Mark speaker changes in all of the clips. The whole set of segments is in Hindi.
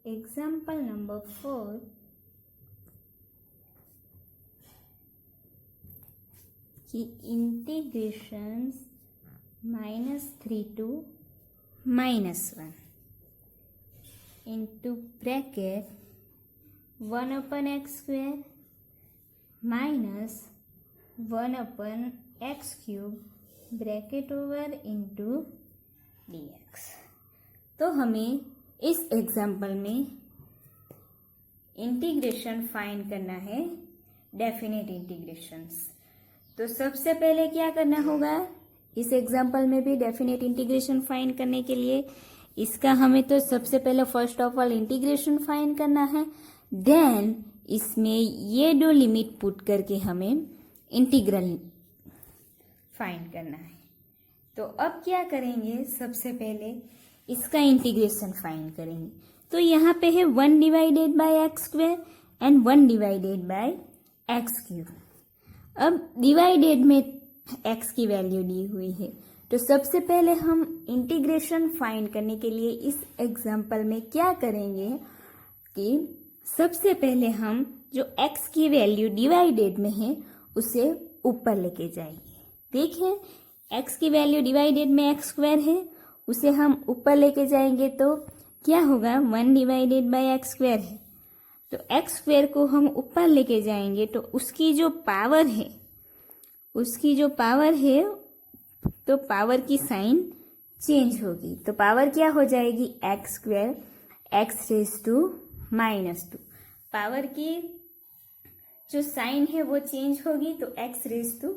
Speaker 1: एग्जाम्पल नंबर 4 कि integration -3 to -1 into bracket 1 upon x square minus 1 upon x cube bracket over into dx। तो हमें इस एग्जाम्पल में इंटीग्रेशन फाइंड करना है, डेफिनेट इंटीग्रेशंस। तो सबसे पहले क्या करना होगा, इस एग्जाम्पल में भी डेफिनेट इंटीग्रेशन फाइंड करने के लिए इसका हमें तो सबसे पहले first of all integration find करना है, देन इसमें ये दो लिमिट पुट करके हमें इंटीग्रल फाइंड करना है। तो अब क्या करेंगे, सबसे पहले इसका इंटीग्रेशन फाइंड करेंगे। तो यहाँ पे है 1 divided by x square and 1 divided by x cube. अब डिवाइडेड में x की वैल्यू दी हुई है, तो सबसे पहले हम इंटीग्रेशन फाइंड करने के लिए इस एग्जाम्पल में क्या करेंगे कि सबसे पहले हम जो x की वैल्यू डिवाइडेड में है उसे ऊपर लेके जाएंगे। देखिए x की वैल्यू डिवाइडेड में एक्स स्क्वायर है, उसे हम ऊपर लेके जाएंगे तो क्या होगा, 1 डिवाइडेड बाय एक्स स्क्वायर है, तो एक्स स्क्वायर को हम ऊपर लेके जाएंगे तो उसकी जो पावर है तो पावर की साइन चेंज होगी। तो पावर क्या हो जाएगी, x square x raise to -2। Power की जो साइन है वो चेंज होगी तो एक्स रेज टू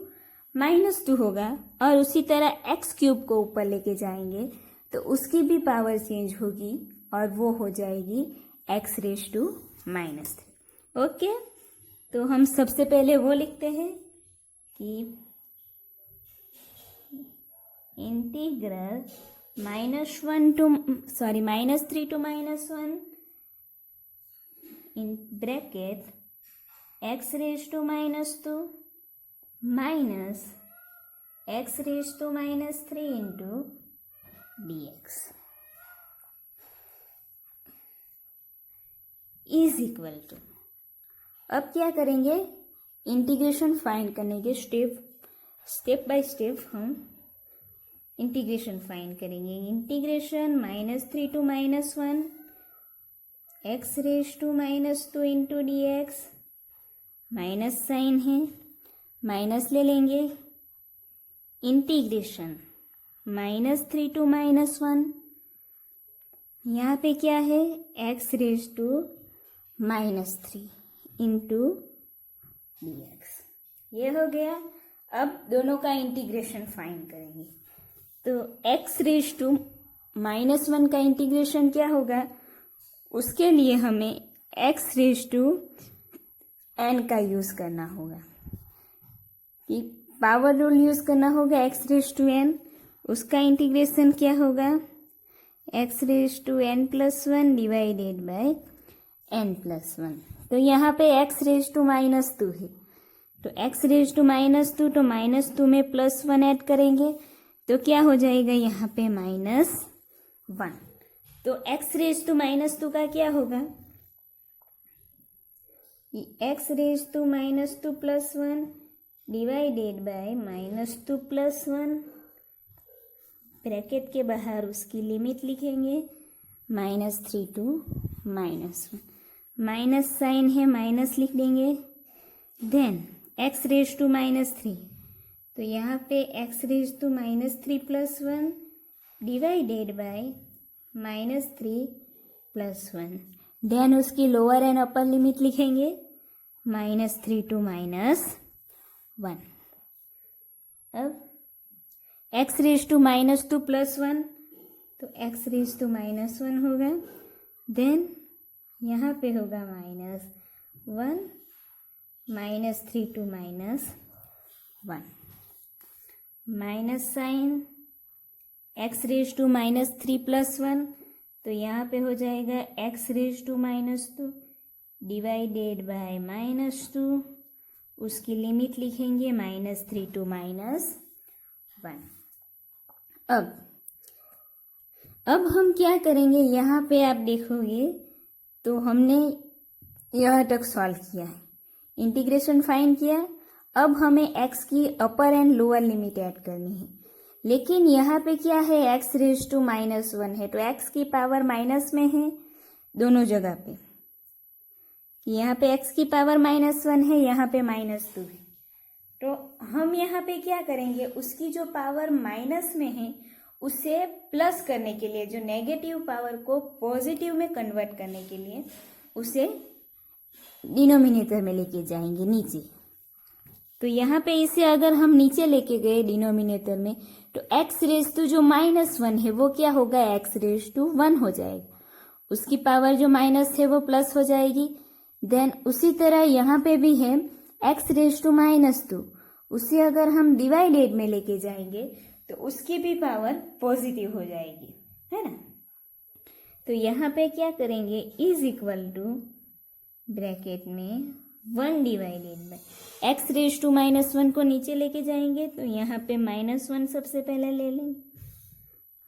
Speaker 1: -2 होगा। और उसी तरह एक्स क्यूब को ऊपर लेके जाएंगे तो उसकी भी पावर चेंज होगी और वो हो जाएगी एक्स रेज टू -3। ओके, तो हम सबसे पहले वो लिखते हैं कि integral -3 to -1 in bracket x raised to -2 minus x raised to -3 into dx is equal to. अब क्या करेंगे, इंटीग्रेशन फाइंड करने के स्टेप बाय स्टेप हम इंटीग्रेशन फाइंड करेंगे। Integration -3 to -1 x raise to -2 into dx, minus sign है, माइनस ले लेंगे। इंटीग्रेशन -3 to -1, यहाँ पे क्या है, x raise to -3 into dx। ये हो गया। अब दोनों का इंटीग्रेशन फाइंड करेंगे। तो x रेज टू -1 का इंटीग्रेशन क्या होगा, उसके लिए हमें x रेज टू n का यूज करना होगा, कि पावर रूल यूज करना होगा x रेज टू n। उसका इंटीग्रेशन क्या होगा, x raise to n+1 divided by n+1। तो यहाँ पे x रेज टू -2 है, तो x रेज टू -2, तो -2 में +1 ऐड करेंगे तो क्या हो जाएगा, यहाँ पे -1। तो x रेज टू -2 का क्या होगा, x raise to -2 +1 divided by -2 +1, bracket के बाहर उसकी लिमिट लिखेंगे -3 to -1, माइनस साइन है, माइनस लिख देंगे। देन x रेज टू -3, तो यहाँ पे x raise to -3 +1 divided by -3 +1, then उसकी लोअर एंड अपर लिमिट लिखेंगे -3 to -1। अब x रेज टू -2 +1, तो x रेज टू -1 होगा। देन यहाँ पे होगा -1 -3 to -1, minus sign x raise to -3 +1, तो यहाँ पे हो जाएगा x raise to -2 divided by -2, उसकी लिमिट लिखेंगे -3 to -1। अब हम क्या करेंगे, यहाँ पे आप देखोगे तो हमने यहाँ तक सॉल्व किया है, इंटीग्रेशन फाइंड किया है। अब हमें x की अपर एंड लोअर लिमिट ऐड करनी है, लेकिन यहाँ पे क्या है, x रेज टू -1 है, तो x की पावर माइनस में है दोनों जगह पे। यहाँ पे x की पावर -1 है, यहाँ पे -2 है, तो हम यहाँ पे क्या करेंगे, उसकी जो पावर माइनस में है उसे प्लस करने के लिए, जो नेगेटिव पावर को पॉजिटिव में कन्वर्ट करने के लिए उसे डिनोमिनेटर में लेके जाएंगे नीचे। तो यहाँ पे इसे अगर हम नीचे लेके गए डिनोमिनेटर में, तो x रेज टू जो -1 है वो क्या होगा, x रेज टू 1 हो जाएगा, उसकी पावर जो माइनस है वो प्लस हो जाएगी। देन उसी तरह यहाँ पे भी है x रेज टू -2, उसे अगर हम डिवाइडेड में लेके जाएंगे तो उसकी भी पावर पॉजिटिव हो जाएगी, है ना। तो यहाँ पे क्या करेंगे, इज इक्वल टू ब्रैकेट में 1 divided by x raise to -1 को नीचे लेके जाएंगे, तो यहाँ पे -1 सबसे पहले ले लेंगे,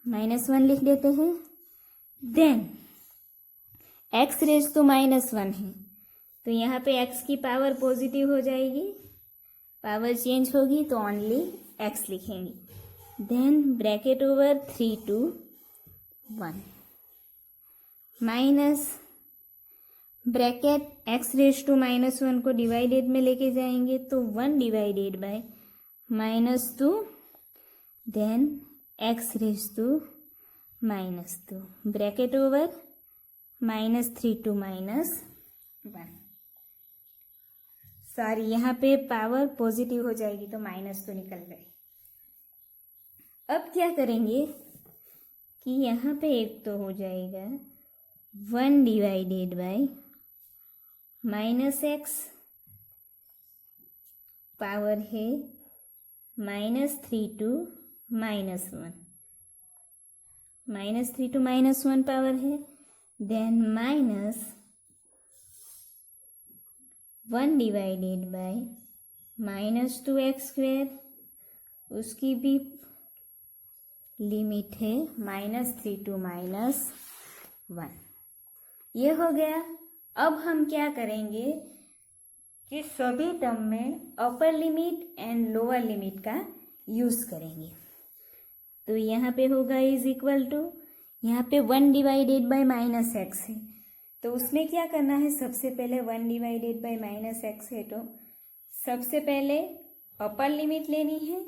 Speaker 1: -1 लिख देते हैं। देन x रेज टू -1 है, तो यहाँ पे x की पावर पॉजिटिव हो जाएगी, पावर चेंज होगी तो ओनली x लिखेंगे। Then bracket over 3 to 1 minus bracket x raise to -1 को डिवाइडेड में लेके जाएंगे, तो 1 divided by -2, then x raise to -2 bracket over -3 to -1। Sorry, यहाँ पे पावर पॉजिटिव हो जाएगी तो माइनस तो निकल गए। अब क्या करेंगे कि यहाँ पे एक तो हो जाएगा 1 डिवाइडेड बाय -x, पावर है -3 to -1, -3 to -1 पावर है। Then minus 1 divided by -2x², उसकी भी लिमिट है -3 to -1। ये हो गया। अब हम क्या करेंगे कि सभी टर्म में upper limit and lower limit का यूज करेंगे। तो यहाँ पे होगा इज इक्वल टू, यहाँ पे 1 डिवाइडेड बाय -x है, तो उसमें क्या करना है, सबसे पहले 1 डिवाइडेड बाय -x है, तो सबसे पहले अपर लिमिट लेनी है,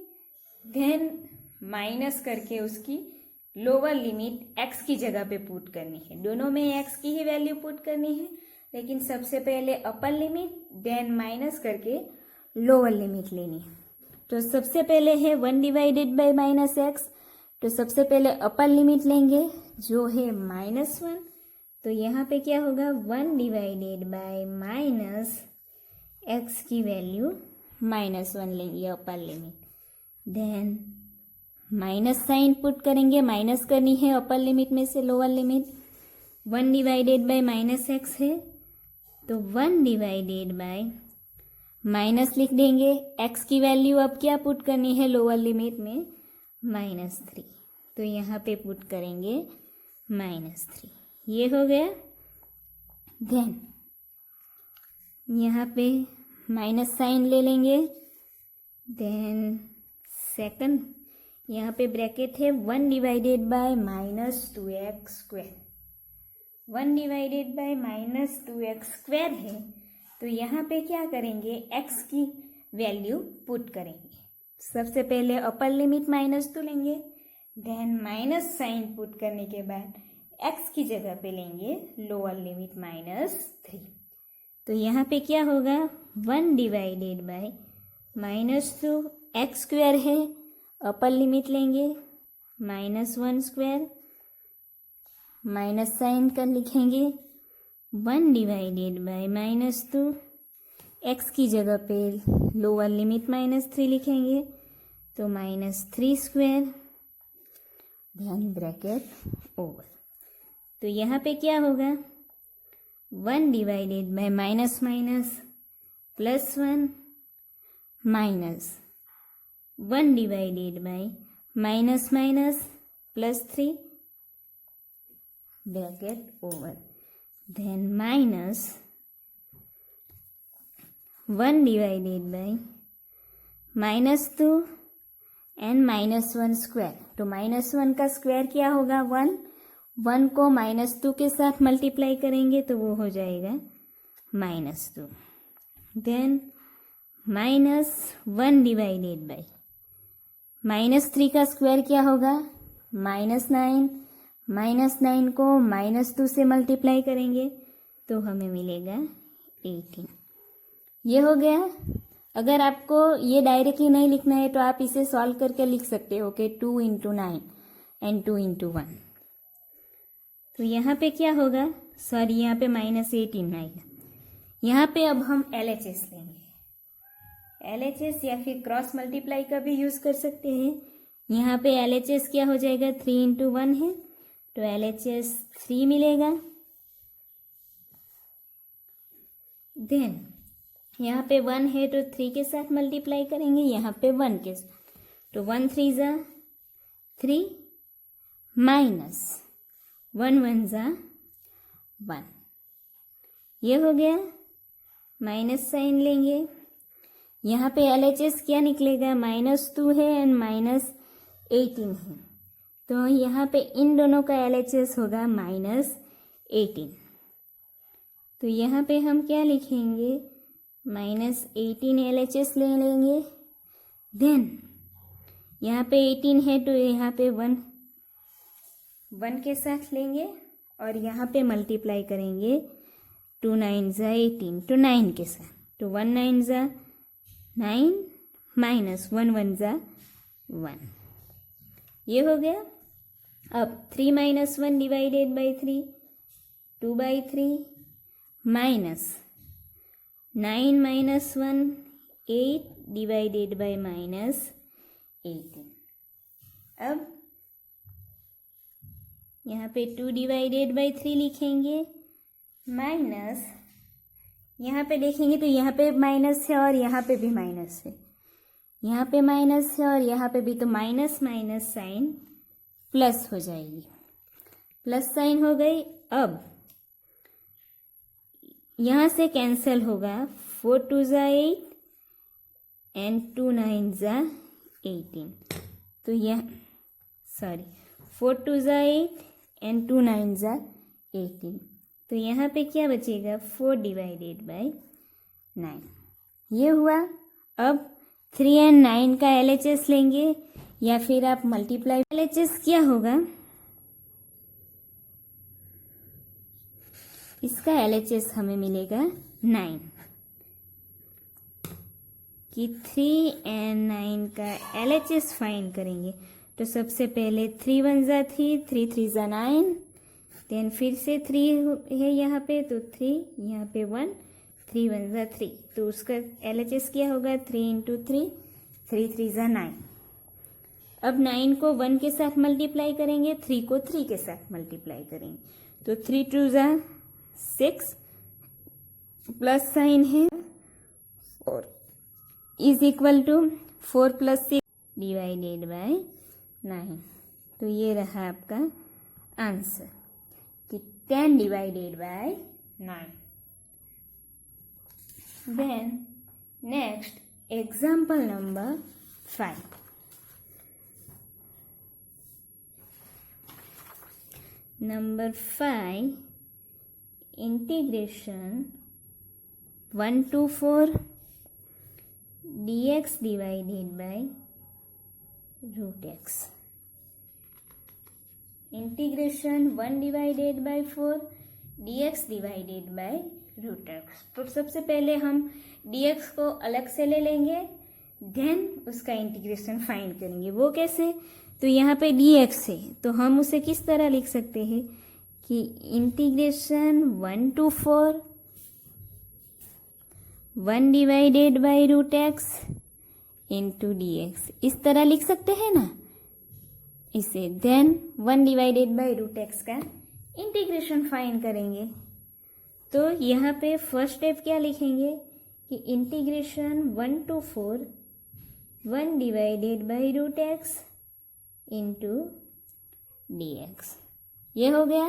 Speaker 1: देन माइनस करके उसकी लोअर लिमिट x की जगह पे पुट करनी है। दोनों में x की ही वैल्यू पुट करनी है, लेकिन सबसे पहले अपर लिमिट देन माइनस करके लोअर लिमिट लेनी है। तो सबसे पहले है 1 डिवाइडेड बाय -x, तो सबसे पहले अपर लिमिट लेंगे जो है -1, तो यहाँ पे क्या होगा 1 डिवाइडेड बाय -x की वैल्यू -1 लेंगे upper limit, then minus sign put करेंगे, माइनस करनी है अपर लिमिट में से lower limit. 1 divided by -x है, तो 1 डिवाइडेड बाय माइनस लिख देंगे, x की वैल्यू अब क्या पुट करनी है लोअर लिमिट में -3, तो यहाँ पे पुट करेंगे -3, ये हो गया। देन यहाँ पे माइनस साइन ले लेंगे, देन सेकंड यहाँ पे ब्रैकेट है 1 divided by -2x², 1 divided by -2x² है, तो यहाँ पे क्या करेंगे x की वैल्यू पुट करेंगे। सबसे पहले अपर लिमिट -2 लेंगे, देन माइनस साइन पुट करने के बाद x की जगह पे लेंगे लोअर लिमिट -3, तो यहाँ पे क्या होगा 1 डिवाइडेड बाय -2x² है, अपर लिमिट लेंगे -1², माइनस साइन कर लिखेंगे 1 डिवाइडेड बाय -2, x की जगह पे लोअर लिमिट -3 लिखेंगे, तो -3², ध्यान ब्रैकेट ओवर। तो यहाँ पे क्या होगा 1 divided by -1 -1 divided by -3 bracket over, then minus 1 divided by -2 and -1 square. तो -1 का स्क्वायर क्या होगा 1, 1 को -2 के साथ मल्टीप्लाई करेंगे तो वो हो जाएगा -2। देन -1 डिवाइडेड बाय -3 का स्क्वायर क्या होगा -9, -9 को -2 से मल्टीप्लाई करेंगे तो हमें मिलेगा 18। ये हो गया। अगर आपको ये डायरेक्टली नहीं लिखना है तो आप इसे सॉल्व करके लिख सकते हो कि 2 × 9 एंड 2 × 1। तो यहाँ पे क्या होगा, सॉरी यहाँ पे -18 आएगा। यहाँ पे अब हम LHS लेंगे। LHS या फिर क्रॉस मल्टीप्लाई का भी यूज कर सकते हैं। यहाँ पे LHS क्या हो जाएगा 3 × 1 है तो LHS 3 मिलेगा। देन यहाँ पे 1 है तो 3 के साथ मल्टीप्लाई करेंगे, यहाँ पे 1 के साथ तो 1 3 ज़ा 3 माइनस 1 1 ज़ा 1। ये हो गया। माइनस साइन लेंगे। यहाँ पे LHS क्या निकलेगा -2 है एंड -18 है तो यहाँ पे इन दोनों का LHS होगा -18। तो यहाँ पे हम क्या लिखेंगे -18 LHS ले लेंगे। देन यहाँ पे 18 है तो यहाँ पे 1 के साथ लेंगे और यहाँ पे मल्टीप्लाई करेंगे 2 9 ज़ा 18 तो 9 के साथ तो 1 9 ज़ा 9 माइनस 1 1 ज़ा 1। ये हो गया। अब 3 - 1 divided by 3 2/3 minus 9 - 1 8 divided by -18। अब यहाँ पे 2 डिवाइडेड बाई 3 लिखेंगे माइनस, यहाँ पे देखेंगे तो यहाँ पे माइनस है और यहाँ पे भी माइनस है, यहाँ पे माइनस है और यहाँ पे भी, तो माइनस माइनस साइन प्लस हो जाएगी, प्लस साइन हो गई। अब यहाँ से कैंसिल होगा 4 2 ज़ा 8 एंड 2 9 ज़ा 18 तो यह 4 2 ज़ा 8 एंड 2 9 ज़ा 18 तो यहाँ पे क्या बचेगा 4 डिवाइडेड बाई 9। ये हुआ। अब 3 एंड 9 का LHS लेंगे या फिर आप मल्टीप्लाई। LHS क्या होगा, इसका LHS हमें मिलेगा 9 कि 3 एंड 9 का LHS फाइंड करेंगे। तो सबसे पहले 3 1 ज़ा 3 3 3 ज़ा 9 देन फिर से 3 है यहाँ पे तो 3 यहाँ पे 1 3 1 ज़ा 3 तो उसका LHS क्या होगा 3 × 3 3 3 ज़ा 9। अब 9 को 1 के साथ मल्टीप्लाई करेंगे, 3 को 3 के साथ मल्टीप्लाई करेंगे तो 3 2 ज़ा 6 प्लस साइन है 4 is equal to 4 + 6 divided by 9। तो ये रहा आपका आंसर कि 10 divided by 9। Then next example number 5। Number 5 integration 1 to 4 dx divided by root x। Integration 1 divided by 4 dx divided by root x. तो सबसे पहले हम dx को अलग से ले लेंगे, देन उसका इंटीग्रेशन फाइंड करेंगे। वो कैसे, तो यहाँ पे dx है तो हम उसे किस तरह लिख सकते हैं कि integration 1 to 4 1 divided by root x into dx, इस तरह लिख सकते हैं ना इसे। Then 1 divided by root x का इंटीग्रेशन फाइंड करेंगे। तो यहाँ पे फर्स्ट स्टेप क्या लिखेंगे कि integration 1 to 4 1 divided by root x into dx। ये हो गया।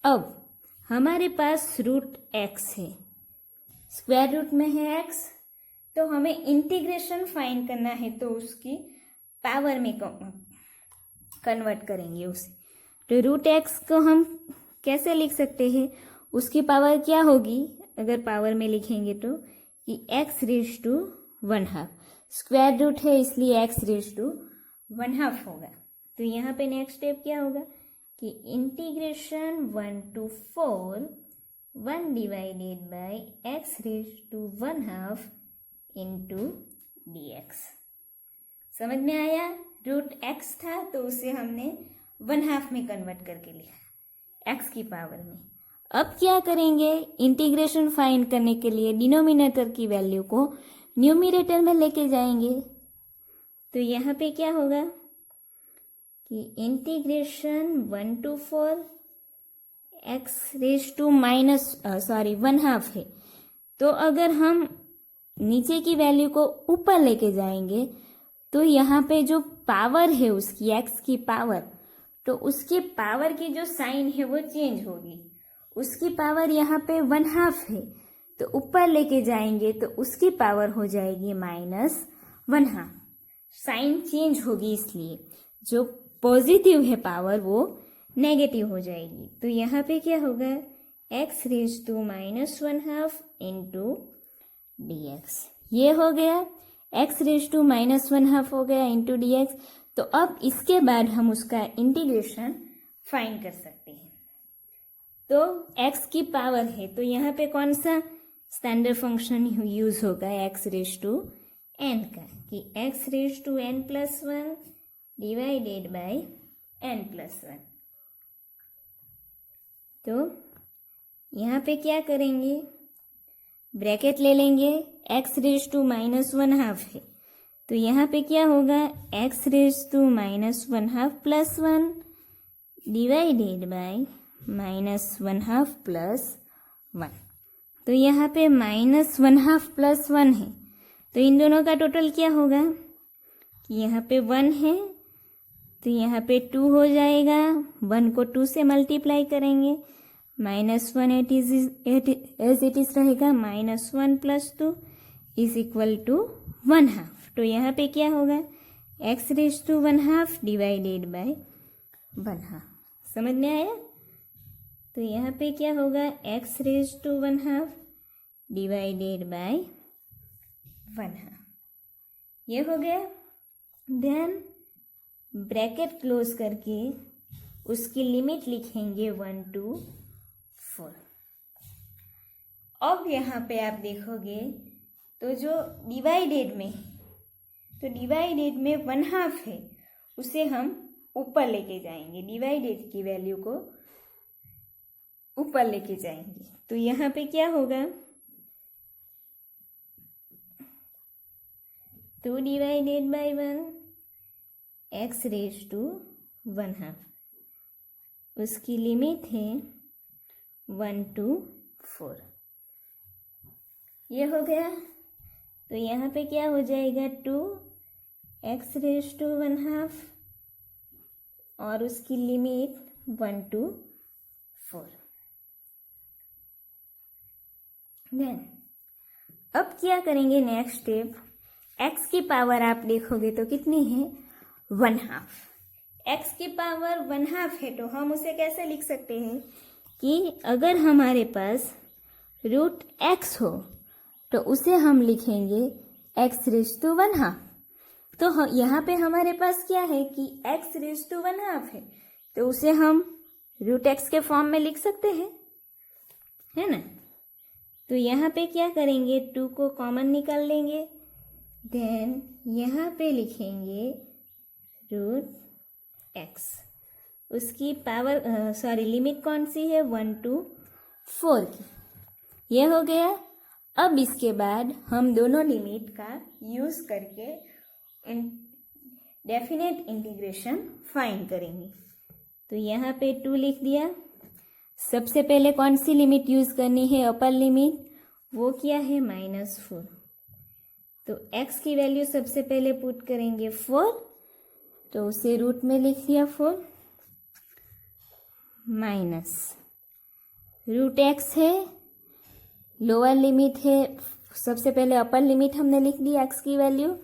Speaker 1: अब हमारे पास रूट एक्स है, स्क्वायर रूट में है एक्स, तो हमें इंटीग्रेशन फाइंड करना है, तो उसकी पावर में कन्वर्ट करेंगे उसे। तो रूट एक्स को हम कैसे लिख सकते हैं, उसकी पावर क्या होगी अगर पावर में लिखेंगे तो, कि x raise to 1/2, square root है इसलिए एक्स रेज टू 1/2 होगा। तो यहाँ पे नेक्स्ट स्टेप क्या होगा कि integration 1 to 4 1 divided by x raise to 1/2 into dx। समझ में आया? रूट एक्स था तो उसे हमने 1/2 में कन्वर्ट करके लिखा एक्स की पावर में। अब क्या करेंगे, इंटीग्रेशन फाइंड करने के लिए डिनोमिनेटर की वैल्यू को न्यूमरेटर में लेके जाएंगे। तो यहाँ पे क्या होगा कि integration 1 to 4 x raise to 1/2 है, तो अगर हम नीचे की वैल्यू को ऊपर लेके जाएंगे तो यहाँ पे जो पावर है उसकी एक्स की पावर, तो उसकी पावर की जो साइन है वो चेंज होगी। उसकी पावर यहाँ पे 1/2 है, तो ऊपर लेके जाएंगे तो उसकी पावर हो जाएगी -1/2। साइन चेंज होगी, इसलिए जो पॉजिटिव है पावर वो नेगेटिव हो जाएगी। तो यहाँ पे क्या होगा, x raise to -1/2 into dx। ये हो गया, एक्स रेज टू -1/2 हो गया इंटू dx। तो अब इसके बाद हम उसका इंटीग्रेशन फाइंड कर सकते हैं। तो x की पावर है, तो यहाँ पे कौन सा स्टैंडर्ड फंक्शन यूज होगा, एक्स रेज टू n का, कि x raise to n+1 divided by n+1। तो यहाँ पे क्या करेंगे, ब्रैकेट ले लेंगे, एक्स रेज टू -1/2 है, तो यहाँ पे क्या होगा, x raise to -1/2 + 1 divided by -1/2 + 1। तो यहाँ पे -1/2 + 1 है, तो इन दोनों का टोटल क्या होगा कि यहाँ पे 1 है, तो यहाँ पे 2 हो जाएगा, 1 को 2 से मल्टीप्लाई करेंगे, -1 एज इट इज रहेगा, -1 + 2 इज इक्वल टू 1/2। तो यहाँ पे क्या होगा, x raise to 1/2 divided by 1/2। समझ में आया? तो यहाँ पे क्या होगा, x raise to 1/2 divided by 1/2। ये हो गया। देन ब्रैकेट क्लोज करके उसकी लिमिट लिखेंगे 1 to 4। अब यहाँ पे आप देखोगे तो जो डिवाइडेड में, तो डिवाइडेड में 1/2 है, उसे हम ऊपर लेके जाएंगे, डिवाइडेड की वैल्यू को ऊपर लेके जाएंगे। तो यहाँ पे क्या होगा, 2 divided by 1 x raise to 1/2, उसकी लिमिट है 1 to 4। ये हो गया। तो यहाँ पे क्या हो जाएगा, 2 एक्स रेज टू 1/2 और उसकी लिमिट 1 to 4। देन अब क्या करेंगे, नेक्स्ट स्टेप, एक्स की पावर आप देखोगे तो कितनी है, 1/2। एक्स की पावर 1/2 है, तो हम उसे कैसे लिख सकते हैं कि अगर हमारे पास रूट एक्स हो तो उसे हम लिखेंगे एक्स रेज टू 1/2। तो यहाँ पे हमारे पास क्या है कि एक्स रेज टू 1/2 है, तो उसे हम रूट एक्स के फॉर्म में लिख सकते हैं, है ना। तो यहाँ पे क्या करेंगे, 2 को कॉमन निकाल लेंगे, देन यहाँ पे लिखेंगे रूट एक्स। उसकी पावर लिमिट कौन सी है, 1 to 4 की। ये हो गया। अब इसके बाद हम दोनों लिमिट का यूज करके डेफिनेट इंटीग्रेशन फाइंड करेंगे। तो यहाँ पे 2 लिख दिया। सबसे पहले कौन सी लिमिट यूज करनी है, अपर लिमिट, वो क्या है, -4। तो x की वैल्यू सबसे पहले पुट करेंगे 4, तो उसे रूट में लिख लिया 4 माइनस रूट एक्स है, लोअर लिमिट है, सबसे पहले अपर लिमिट हमने लिख दी एक्स की वैल्यू,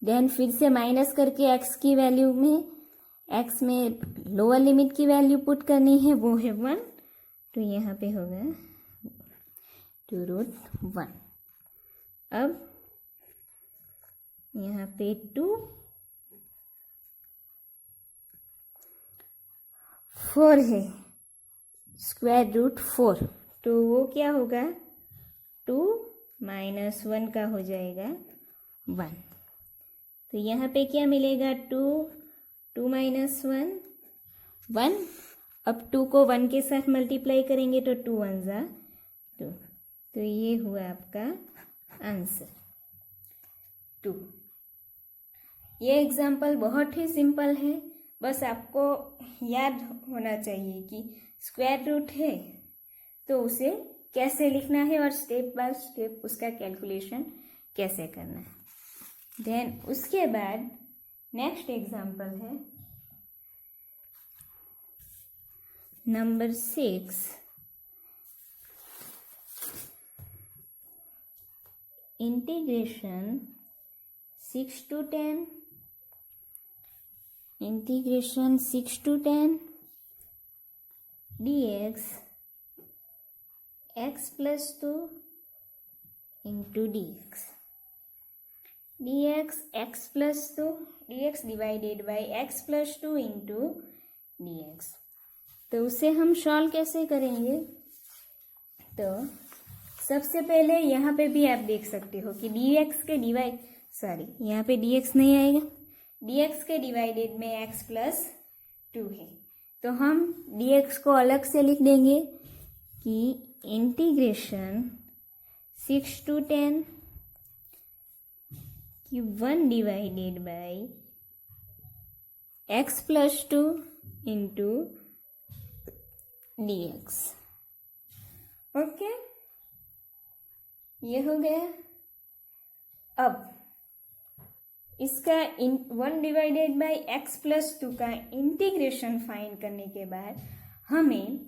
Speaker 1: देन फिर से माइनस करके एक्स की वैल्यू में एक्स में लोअर लिमिट की वैल्यू पुट करनी है, वो है 1, तो यहाँ पे होगा 2√1। अब यहाँ पे 2 4 है, स्क्वायर रूट 4, तो वो क्या होगा 2 माइनस 1 का हो जाएगा 1। तो यहाँ पे क्या मिलेगा 2 माइनस 1। अब 2 को 1 के साथ मल्टीप्लाई करेंगे तो 2 1 जा 2, तो ये हुआ आपका आंसर 2। ये एग्जाम्पल बहुत ही सिंपल है, बस आपको याद होना चाहिए कि स्क्वायर रूट है तो उसे कैसे लिखना है और स्टेप बाय स्टेप उसका कैलकुलेशन कैसे करना है। देन उसके बाद नेक्स्ट एग्जाम्पल है number 6, integration 6 to 10 dx x plus 2 into dx x plus 2 dx divided by x plus 2 into dx। तो उसे हम सॉल्व कैसे करेंगे, तो सबसे पहले यहाँ पे भी आप देख सकते हो कि dx के यहाँ पे dx नहीं आएगा, dx के डिवाइडेड में x प्लस 2 है, तो हम dx को अलग से लिख देंगे कि इंटीग्रेशन 6 to 10 कि 1 divided by x plus 2 into dx। Okay, ये हो गया। अब इसका 1 डिवाइडेड बाई एक्स प्लस 2 का इंटीग्रेशन फाइंड करने के बाद हमें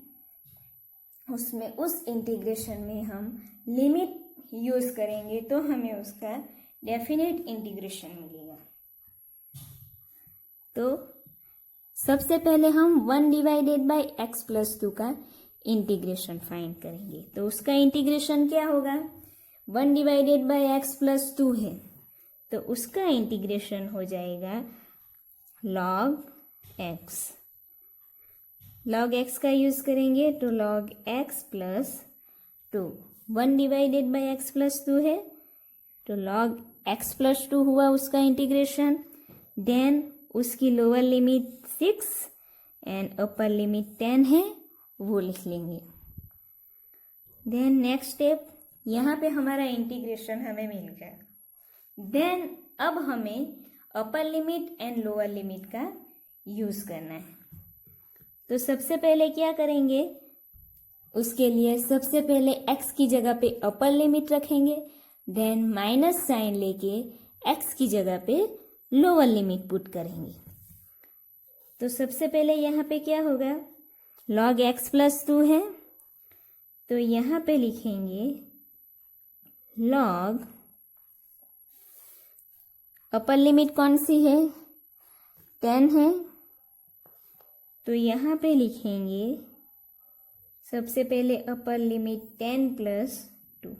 Speaker 1: उसमें उस इंटीग्रेशन में हम लिमिट यूज करेंगे तो हमें उसका डेफिनेट इंटीग्रेशन मिलेगा। तो सबसे पहले हम 1 डिवाइडेड बाई एक्स प्लस 2 का इंटीग्रेशन फाइंड करेंगे, तो उसका इंटीग्रेशन क्या होगा 1 डिवाइडेड बाई एक्स प्लस 2 है, तो उसका इंटीग्रेशन हो जाएगा log x। log x का यूज करेंगे तो log x plus 2, 1 divided by x plus 2 है तो log x प्लस 2 हुआ उसका इंटीग्रेशन। देन उसकी lower limit 6 and upper limit 10 है, वो लिख लेंगे। देन नेक्स्ट स्टेप, यहाँ पे हमारा इंटीग्रेशन हमें मिल गया। देन अब हमें upper limit and lower limit का यूज करना है, तो सबसे पहले क्या करेंगे, उसके लिए सबसे पहले x की जगह पे अपर लिमिट रखेंगे, देन माइनस साइन लेके x की जगह पे लोअर लिमिट पुट करेंगे। तो सबसे पहले यहाँ पे क्या होगा log x प्लस 2 है, तो यहाँ पे लिखेंगे log अपर लिमिट कौन सी है 10 है, तो यहाँ पे लिखेंगे सबसे पहले अपर लिमिट 10 प्लस 2।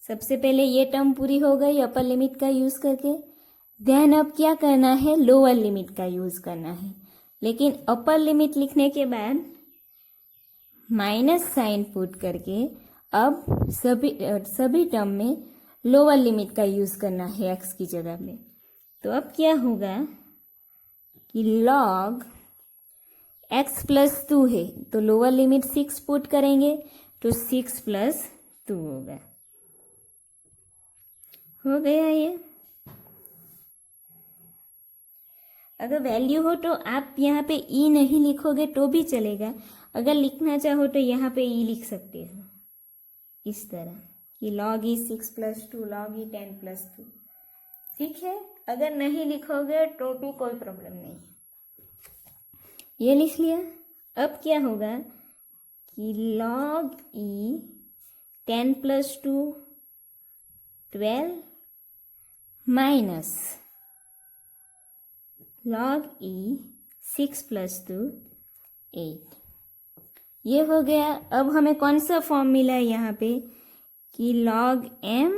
Speaker 1: सबसे पहले ये टर्म पूरी हो गई अपर लिमिट का यूज करके। देन अब क्या करना है, लोअर लिमिट का यूज करना है, लेकिन अपर लिमिट लिखने के बाद माइनस साइन पुट करके अब सभी टर्म में लोअर लिमिट का यूज करना है x की जगह में। तो अब क्या होगा कि log x प्लस 2 है, तो लोअर लिमिट 6 पुट करेंगे तो 6 प्लस 2 होगा। हो गया ये। अगर वैल्यू हो तो आप यहाँ पे ई नहीं लिखोगे तो भी चलेगा, अगर लिखना चाहो तो यहाँ पे ई लिख सकते हो इस तरह कि log ई 6 प्लस 2 log ई 10 प्लस 2। ठीक है, अगर नहीं लिखोगे तो भी कोई प्रॉब्लम नहीं, ये लिख लिया। अब क्या होगा कि log e 10 plus 2 12 minus log e 6 plus 2 8। ये हो गया। अब हमें कौन सा फॉर्म मिला है यहाँ पे कि log m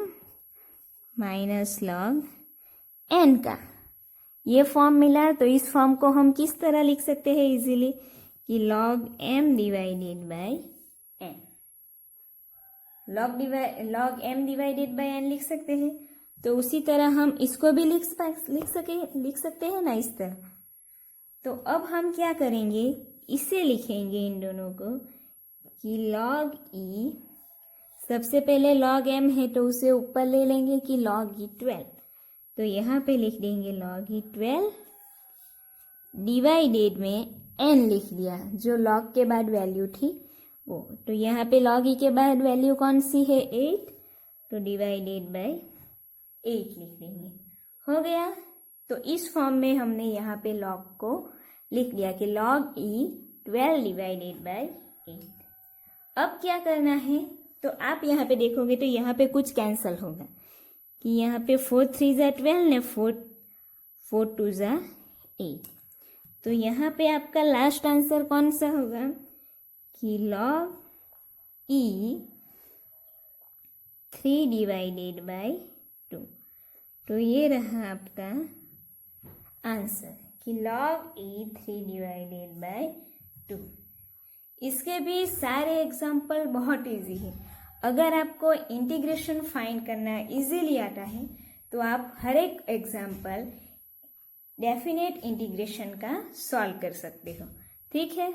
Speaker 1: minus log n का ये फॉर्म मिला। तो इस फॉर्म को हम किस तरह लिख सकते हैं इजीली कि log m divided by n, log m divided by n लिख सकते हैं। तो उसी तरह हम इसको भी लिख सकते हैं ना इस तरह। तो अब हम क्या करेंगे, इसे लिखेंगे इन दोनों को कि log e, सबसे पहले log m है तो उसे ऊपर ले लेंगे कि log e 12। तो यहाँ पे लिख देंगे log e 12 डिवाइडेड में n लिख दिया, जो log के बाद वैल्यू थी वो। तो यहाँ पे log e के बाद वैल्यू कौन सी है 8, तो डिवाइडेड बाय 8 लिख देंगे। हो गया। तो इस फॉर्म में हमने यहाँ पे log को लिख दिया कि log e 12 डिवाइडेड बाय 8। अब क्या करना है, तो आप यहाँ पे देखोगे तो यहाँ पे कुछ कैंसल होगा कि यहाँ पे 4 3 ज़ा 12 ने 4 2 ज़ा 8। तो यहाँ पे आपका लास्ट आंसर कौन सा होगा कि log e 3 डिवाइडेड बाय 2। तो ये रहा आपका आंसर कि log e 3 डिवाइडेड बाय 2। इसके भी सारे एग्जाम्पल बहुत इजी है। अगर आपको इंटीग्रेशन फाइंड करना इजीली आता है तो आप हर एक एग्जाम्पल डेफिनेट इंटीग्रेशन का सॉल्व कर सकते हो। ठीक है।